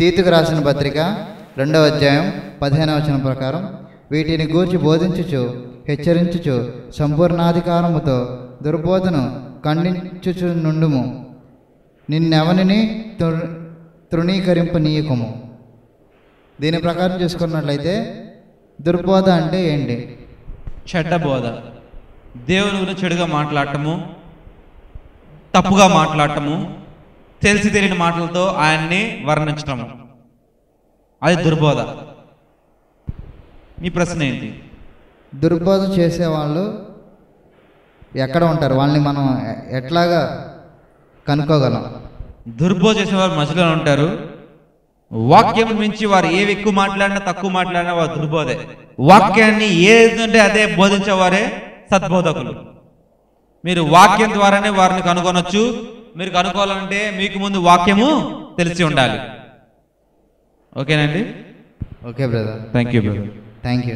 తీతుకు రాసిన పత్రిక 2వ అధ్యాయం 15వ వచనం ప్రకారం, వీటిని గూర్చి బోధించుచు హెచ్చరించుచు సంపూర్ణాధికారముతో దుర్బోధను ఖండించుచు నుండుము. నిన్నెవనిని తృణీకరింపనీయకము. దీని ప్రకారం చూసుకున్నట్లయితే దుర్బోధ అంటే ఏంటి? చెడ్డ బోధ, దేవుని గురించి చెడుగా మాట్లాడటము, తప్పుగా మాట్లాడటము, తెలిసి తెలియని మాటలతో ఆయన్ని వర్ణించటము, అది దుర్బోధ. మీ ప్రశ్న ఏంటి? దుర్బోధ చేసేవాళ్ళు ఎక్కడ ఉంటారు? వాళ్ళని మనం ఎట్లాగా కనుక్కోగలం? దుర్బోధ చేసేవారు మధ్యలో ఉంటారు. వాక్యం మించి వారు ఏవి ఎక్కువ మాట్లాడినా తక్కువ మాట్లాడినా వారు దుర్బోధే. వాక్యాన్ని ఏదంటే అదే బోధించేవారే సద్బోధకులు. మీరు వాక్యం ద్వారానే వారిని కనుగొనొచ్చు. మీరు కనుక్కోవాలంటే మీకు ముందు వాక్యము తెలిసి ఉండాలి. ఓకేనండి? Okay brother. Thank you brother. Thank you.